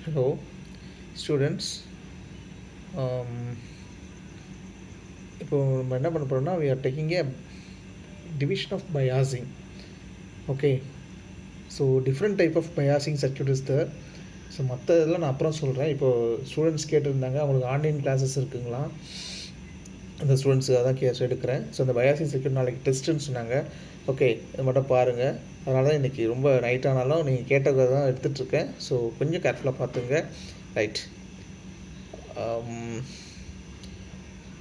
Hello, students. இப்போ நம்ம என்ன பண்ண போகிறோம்னா we are taking a division of biasing. Okay, so different type of biasing circuit is there. So மற்ற இதெல்லாம் நான் அப்புறம் சொல்கிறேன். இப்போது ஸ்டூடெண்ட்ஸ் கேட்டிருந்தாங்க அவங்களுக்கு ஆன்லைன் கிளாஸஸ் இருக்குங்களா, அந்த ஸ்டூடெண்ட்ஸுக்கு தான் கேஸ் எடுக்கிறேன். ஸோ அந்த பயாசிங் சர்க்யூட் நாளைக்கு டெஸ்ட்டுன்னு சொன்னாங்க. ஓகே, இது மட்டும் பாருங்கள். அதனால தான் இன்றைக்கி ரொம்ப நைட் ஆனாலும் நீங்கள் கேட்டதை தான் எடுத்துகிட்ருக்கேன். ஸோ கொஞ்சம் கேர்ஃபுல்லாக பார்த்துங்க. Right.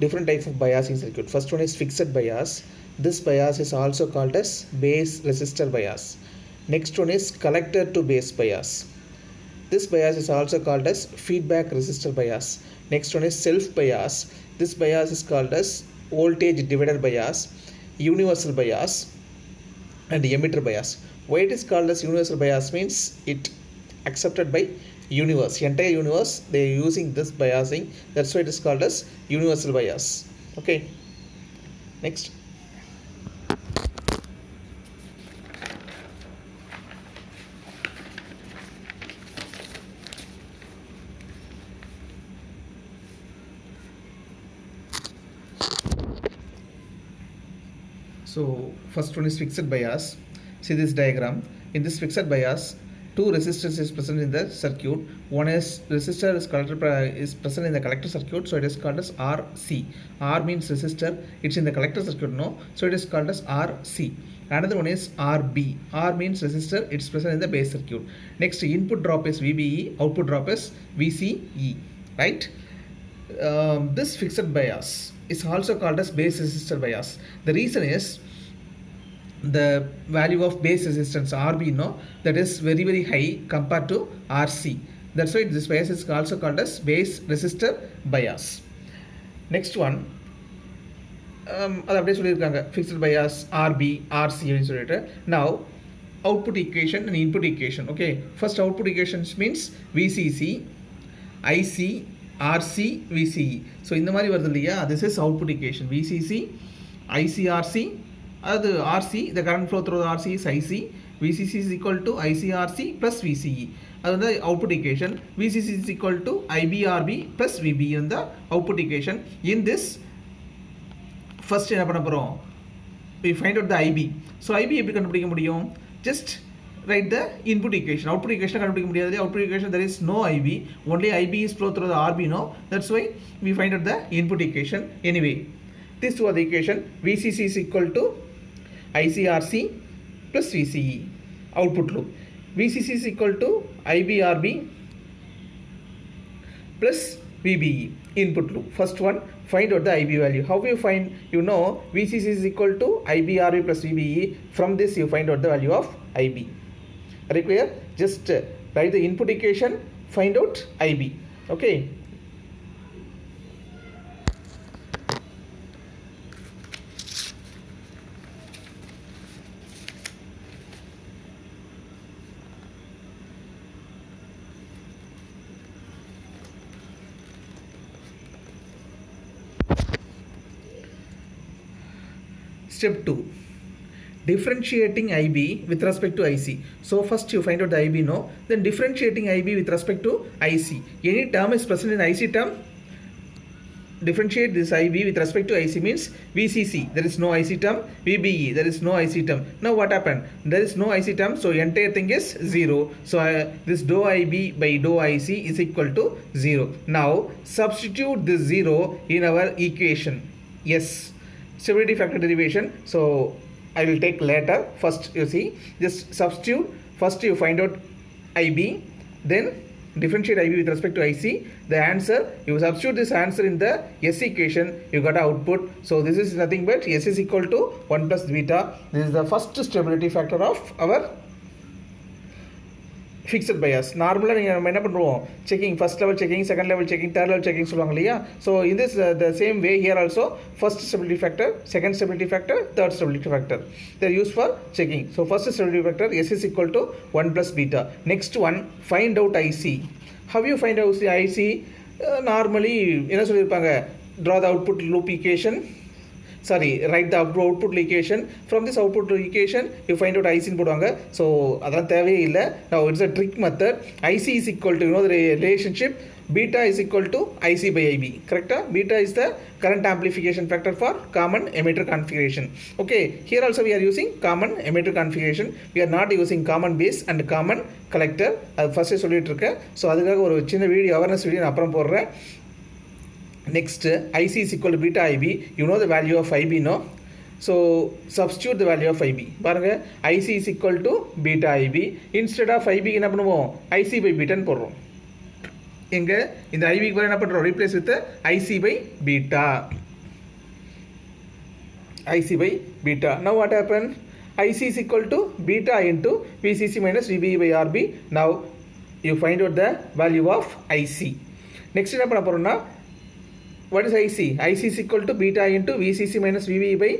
Different types of biasing circuit. First one is fixed bias. This bias is also called as base resistor bias. Next one is collector to base bias. This bias is also called as feedback resistor bias. Next one is self bias. This bias is called as voltage divider bias, universal bias, and emitter bias. Why it is called as universal bias means it accepted by universe, entire universe they are using this biasing, that's why it is called as universal bias. Okay, next. So first one is fixed bias. See this diagram. In this fixed bias, two resistors is present in the circuit. One is resistor is present in the collector circuit, so it is called as RC. R means resistor. It's in the collector circuit, no, so it is called as RC. Another one is RB. R means resistor. It's present in the base circuit. Next, input drop is VBE. Output drop is VCE. Right. This fixed bias is also called as base resistor bias. The reason is the value of base resistance RB, no, that is very very high compared to RC. That's why this bias is also called as base resistor bias. Next one, அது அப்படியே சொல்லியிருக்காங்க fixed bias RB RC அப்படின்னு சொல்லிட்டு. Now output equation and input equation. Okay, first output equations means VCC IC RC VCE. So இந்த மாதிரி வருது இல்லையா, this is output equation. VCC IC RC, அது RC, the current flow through RC is IC, VCC is equal to IC RC plus VCE. அது வந்து output equation. VCC is equal to IB RB plus VB இந்த output equation. In this first என்ன பண்ண போகிறோம், we find out the IB. So IB எப்படி கண்டுபிடிக்க முடியும், just write the input equation. Output equation கண்டுபிடிக்க முடியாது. Output equation there is no IB, only IB is flow through the RB, no, that's why we find out the input equation. Anyway, this was the equation. VCC is equal to ICRC plus VCE, output loop. VCC is equal to IBRB plus VBE, input loop. First one, find out the IB value. How you find, you know VCC is equal to IBRB plus VBE. From this you find out the value of IB. Are you clear? Just write the input equation, find out IB. Okay. Step 2, differentiating IB with respect to IC. So first you find out the IB, no, then differentiating IB with respect to IC. Any term is present in IC term, differentiate this IB with respect to IC means VCC, there is no IC term, VBE, there is no IC term. Now what happened, there is no IC term, so entire thing is 0. So this dou IB by dou IC is equal to 0. Now substitute this 0 in our equation. Yes, stability factor derivation, so I will take later. First you see, just substitute. First you find out IB, then differentiate IB with respect to IC. The answer, you substitute this answer in the S equation, you got output. So this is nothing but S is equal to 1 plus beta. This is the first stability factor of our fixed bias. நார்மலாக நீங்கள் நம்ம என்ன பண்ணுவோம், checking first level checking, second level checking, third level checking சொல்லுவாங்க இல்லையா. So in this the same way here also first stability factor, second stability factor, third stability factor there use for checking. So first stability factor S is equal to 1 plus beta. Next one, find out IC. How you find out IC? Normally என்ன சொல்லியிருப்பாங்க, draw the output loop equation, write the output equation. From this output equation you find out IC ன்னு போடுவாங்க. So அதெல்லாம் தேவையே இல்லை. Now it's a trick method. IC is equal to, you know the relationship, beta is equal to IC by IB. Correct? Beta is the current amplification factor for common emitter configuration. Okay, here also we are using common emitter configuration. We are not using common base and common collector. அது ஃபர்ஸ்டே சொல்லிட்டு இருக்கேன். So அதுக்காக ஒரு சின்ன video awareness video நான் அப்புறம் போடுறேன். Next, IC is equal to beta IB. You know the value of IB, no? So substitute the value of IB. பாருங்க, IC is equal to beta IB. Instead of IB என்ன பண்ணுவோம், IC by beta ன்னு போடுறோம். எங்க இந்த IB க்கு என்ன பண்றோம், replace with IC by beta. IC by beta. Now what happened? IC is equal to beta into VCC minus VBE by RB. Now you find out the value of IC. Next என்ன பண்ண போறோம்னா, what is IC? IC is equal to beta into VCC minus VBE by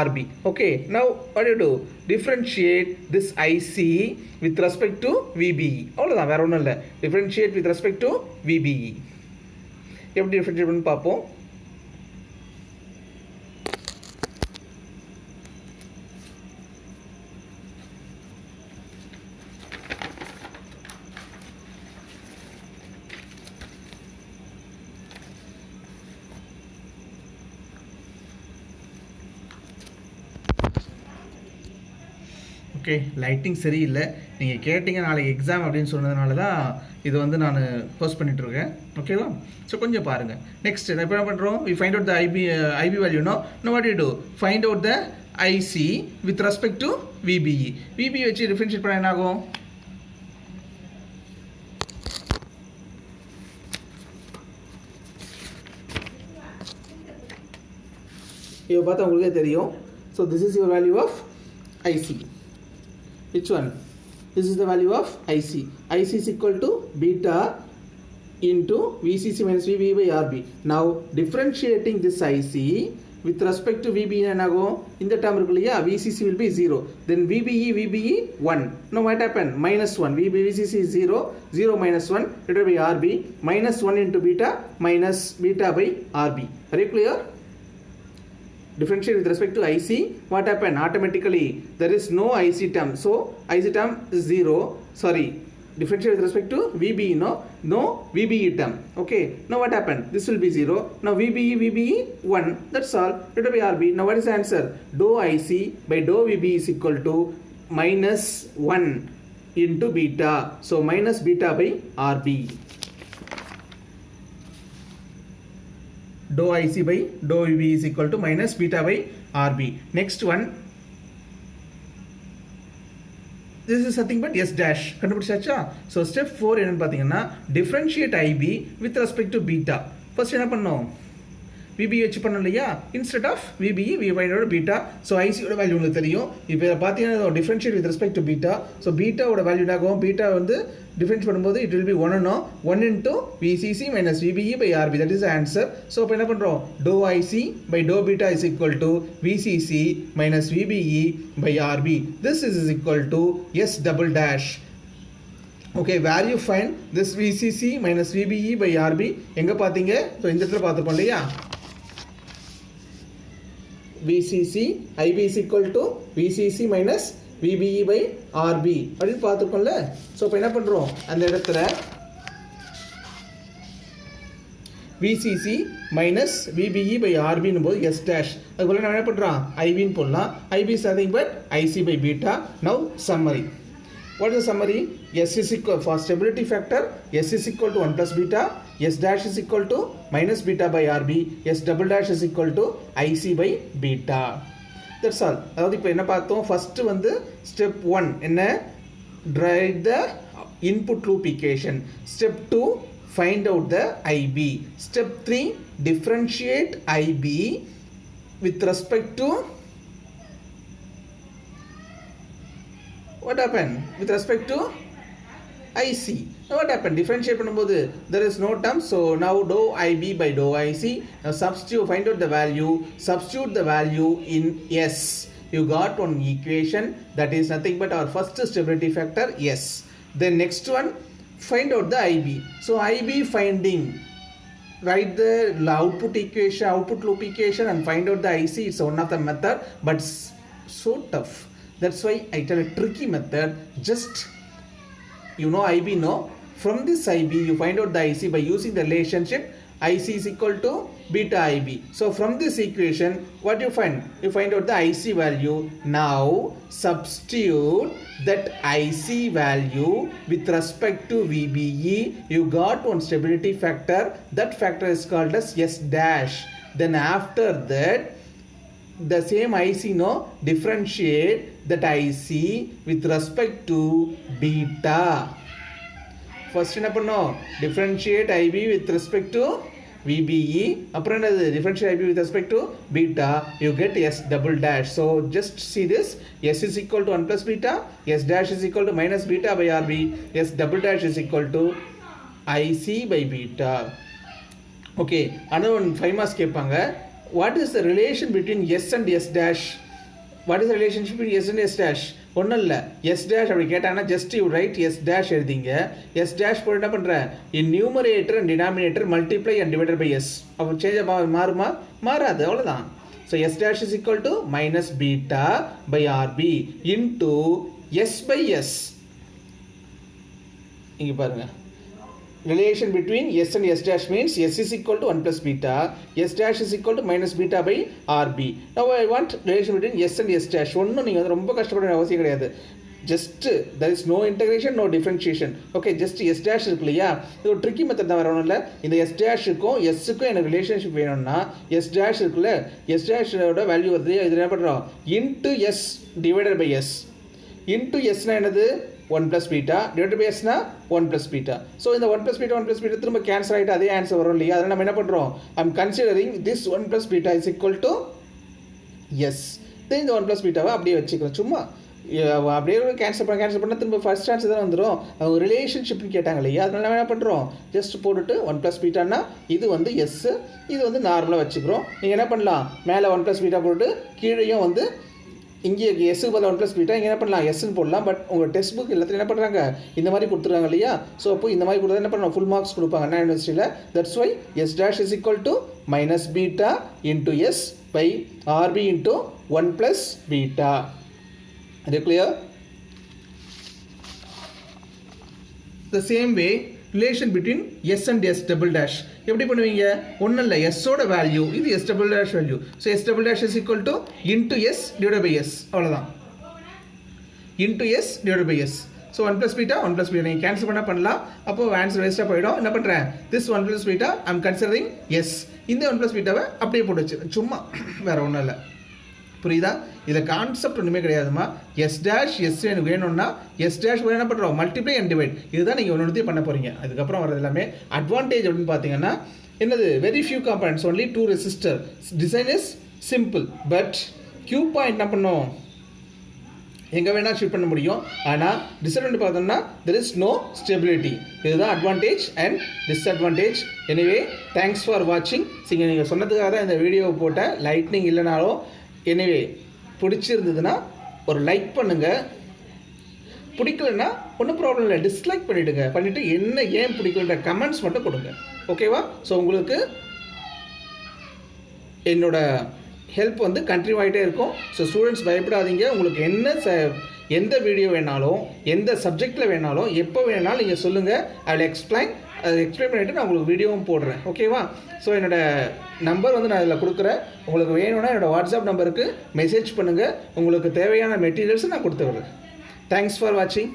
RB. Okay, now what do you do? Differentiate this IC with respect to VBE. அவ்வளோதான், வேற ஒன்றும் இல்லை. Differentiate with respect to VBE. எப்படி differentiate பண்ணி பார்ப்போம். Okay, lighting சரியில்லை. நீங்கள் கேட்டிங்க நாளைக்கு எக்ஸாம் அப்படின்னு சொன்னதுனால தான் இது வந்து நான் போஸ்ட் பண்ணிகிட்ருக்கேன். ஓகேவா? ஸோ கொஞ்சம் பாருங்கள். நெக்ஸ்ட் இப்போ என்ன பண்ணுறோம், we find out the IP value. No what you do, find out the IC with respect to VBE. VBE வச்சு டிஃபரன்ஷியேட் பண்ண என்ன ஆகும், இதை பார்த்தா உங்களுக்கே தெரியும். So this is your value of IC. Which one? This is the value of IC. IC is equal to beta into VCC minus VBE by RB. Now differentiating this IC with respect to VBE and ago in the term VCC will be 0. Then VBE 1. Now what happened? Minus 1. VCC is 0. 0 minus 1 divided by RB. Minus 1 into beta minus beta by RB. Are you clear? Differentiate with respect to IC, what happened? Automatically there is no IC term, so IC term is 0. Sorry, differentiate with respect to VBE, no VBE term. Okay, now what happened? This will be 0. Now VBE 1. That's all. Divided by RB. Now what is the answer? Dou IC by dou VBE is equal to minus 1 into beta. So minus beta by RB. Dou IC by dou VB is equal to minus beta by RB. Next one, this is nothing but S dash. கண்டுபிடிச்சாச்சா? So step 4 என்னன்னு பார்த்தீங்கன்னா, differentiate IB with respect to beta. First என்ன பண்ணோம், VBE வச்சு பண்ணோம் இல்லையா, instead of VBE we find out beta. So ஐசியோட value உங்களுக்கு தெரியும். இப்போ பார்த்தீங்கன்னா differentiate with respect to beta. So பீட்டாவோட வேல்யூ ஆகும், பீட்டா வந்து டிஃபரன்ஸ் பண்ணும்போது it will be 1 into VCC minus VBE by RB. that is the answer. So இப்போ என்ன பண்ணுறோம், dou IC by dou beta is equal to VCC minus VBE by RB. This is equal to S double dash. Okay, where you find this VCC minus VBE by RB? எங்கே பார்த்தீங்க, so இந்த இடத்துல பார்த்துப்போம் இல்லையா, VCC IB is equal to VCC minus VBE by RB அப்படின்னு பார்த்துக்கோம்ல. So இப்போ என்ன பண்ணுறோம், அந்த இடத்துல VCC minus VBE by RB ன்னும் போது S dash, அதுக்குள்ள நான் என்ன பண்ணுறோம், IB ன்னு போடலாம். IB is nothing but IC by beta. Now summary. What is the summary? S is equal, for stability factor, S is equal to 1 plus beta, S dash is equal to minus beta by RB, S double dash is equal to IC by beta. That's all. அதாவது இப்போ என்ன பார்த்தோம், first வந்து step 1 என்ன, derive the input loop equation. Step 2, find out the IB. Step 3, differentiate IB with respect to what happened, with respect to IC. Now what happened, differentiate பண்ணும்போது there is no term, so now dou IB by dou IC. Now substitute, find out the value, substitute the value in S. You got one equation that is nothing but our first stability factor S. Then next one, find out the IB. So IB finding, write the output equation, output loop equation and find out the IC. It's one of the method, but so tough. That's why I tell a tricky method. Just you know IB, no? From this IB you find out the IC by using the relationship IC is equal to beta IB. So from this equation, what you find? You find out the IC value. Now substitute that IC value with respect to VBE. You got one stability factor. That factor is called as S dash. Then after that, the same IC, no, differentiate that IC with respect to beta. First என்ன பண்ணோம்? Differentiate IB with respect to VBE. அப்புறம் என்னது? Differentiate IB with respect to beta. You get S double dash. So just see this. S is equal to 1 plus beta. S dash is equal to minus beta by RB. S double dash is equal to IC by beta. Okay. Another one 5 marks கேட்பாங்க. What is the relation between S and S dash? What is the relationship between S and S dash? ஒன்றும் இல்லை, S dash அப்படி கேட்டாங்கன்னா just you write S dash எழுதிங்க. S dash போட்டு என்ன பண்ணுறேன்? In numerator and denominator multiply and divided by S. அப்போ change மாறுமா? மாறாது, அவ்வளோதான். So S dash is equal to minus beta by RB into S by S. இங்கே பாருங்கள், relation between S and S dash means S is equal to 1 plus beta, S dash is equal to minus beta by RB. Now I want relation between S and S dash. ஒன்றும் நீங்கள் வந்து ரொம்ப கஷ்டப்பட அவசியம் கிடையாது. Just there is no integration, no differentiation. Okay, just S dash இருக்கு இல்லையா, இது ஒரு ட்ரிக்கி மெத்தட் தான், வேற ஒன்றும் இல்லை. இந்த S டேஷுக்கும் எஸ்ஸுக்கும் எனக்கு ரிலேஷன்ஷிப் வேணும்னா S dash இருக்குல்ல, S டேஷோட வேல்யூ வருது, இது என்ன பண்ணுறோம்? Into S divided by S. Into Sனா என்னது? 1 plus beta divided by S na 1 plus beta. So இந்த 1 plus beta 1 plus beta திரும்ப கேன்சல் ஆகிட்டு அதே ஆன்சர் வரும் இல்லையா? அதனால் நம்ம என்ன பண்ணுறோம்? I'm considering this 1 plus beta is equal to S. தென் இந்த 1 plus betaவை அப்படியே வச்சுக்கிறோம். சும்மா அப்படியே கேன்சல் பண்ணால் திரும்ப ஃபர்ஸ்ட் ஆன்சர் தான் வந்துடும். அவங்க ரிலேஷன்ஷிப்னு கேட்டாங்க இல்லையா? அதனால நம்ம என்ன பண்ணுறோம்? ஜஸ்ட் போட்டுட்டு 1 plus betaனா இது வந்து S, இது வந்து நார்மலாக வச்சுக்கிறோம். நீங்கள் என்ன பண்ணலாம்? மேலே 1 plus beta போட்டு கீழேயும் வந்து இங்கே எஸ்ஸுக்கு பதில் 1 plus beta இங்கே என்ன பண்ணலாம்? எஸ்ன்னு போடலாம். பட் உங்கள் டெக்ஸ்ட் புக் எல்லாத்தையும் என்ன பண்ணுறாங்க? இந்த மாதிரி கொடுத்துருக்காங்க இல்லையா? ஸோ அப்போ இந்த மாதிரி கொடுத்தா என்ன பண்ணலாம்? ஃபுல் மார்க்ஸ் கொடுப்பாங்க அண்ணா யூனிவர்சிட்டியில். That's why S dash is equal to minus beta into S by RB into 1 plus beta. Is it clear? The same way relation between S and S double dash எப்படி பண்ணுவீங்க? ஒன்றும் இல்லை, எஸ்ஸோட value இது S double dash value. So S double dash is equal to into S divide by S, அவ்வளோதான். Into S divide by S. So 1 plus beta 1 plus beta நீங்கள் cancel பண்ணலாம். அப்போது ஆன்சர் வேஸ்ட்டாக போயிடும். என்ன பண்ணுறேன்? This 1 plus beta I'm considering S. இந்த 1 plus betaவை அப்படியே போட்டு வச்சு சும்மா, வேறு ஒன்றும் இல்லை. புரியுதா? இதில் கான்செப்ட் ஒன்றுமே கிடையாதுமா. எஸ் டேஷ் எஸ் எனக்கு வேணும்னா எஸ் டேஷ் என்ன பண்ணுறோம்? Multiply and divide. இதுதான் நீங்கள் ஒன்று பண்ண போகிறீங்க. அதுக்கப்புறம் வரது எல்லாமே அட்வான்டேஜ் அப்படின்னு பார்த்தீங்கன்னா என்னது? Very few components, only 2 resistor. Design is simple, but Q point என்ன பண்ணோம்? எங்கே வேணால் ஷிஃப்ட் பண்ண முடியும். ஆனால் டிஸ்அட்வான்டேஜ் பார்த்தோம்னா தெர் இஸ் நோ ஸ்டெபிலிட்டி. இதுதான் advantage and disadvantage. Anyway thanks for வாட்சிங். நீங்கள் சொன்னதுக்காக தான் இந்த வீடியோவை போட்டேன். லைட்னிங் இல்லைனாலும் எனிவே பிடிச்சிருந்ததுன்னா ஒரு லைக் பண்ணுங்கள். பிடிக்கலன்னா ஒன்றும் ப்ராப்ளம் இல்லை, டிஸ்லைக் பண்ணிவிடுங்க. பண்ணிவிட்டு என்ன ஏன் பிடிக்கலன்ற கமெண்ட்ஸ் மட்டும் கொடுங்க. ஓகேவா? ஸோ உங்களுக்கு என்னோட ஹெல்ப் வந்து கண்டினியூ ஆகிட்டே இருக்கும். ஸோ ஸ்டூடெண்ட்ஸ் பயப்படாதீங்க. உங்களுக்கு எந்த வீடியோ வேணாலும், எந்த சப்ஜெக்டில் வேணாலும், எப்போ வேணாலும் நீங்கள் சொல்லுங்கள். ஐ வில் எக்ஸ்பிளைன் பண்ணிவிட்டு நான் உங்களுக்கு வீடியோவும் போடுறேன். ஓகேவா? ஸோ என்னோடய நம்பர் வந்து நான் இதில் கொடுக்குறேன். உங்களுக்கு வேணும்னா என்னோடய வாட்ஸ்அப் நம்பருக்கு மெசேஜ் பண்ணுங்கள். உங்களுக்கு தேவையான மெட்டீரியல்ஸை நான் கொடுத்து விடுறேன். தேங்க்ஸ் ஃபார் வாட்சிங்.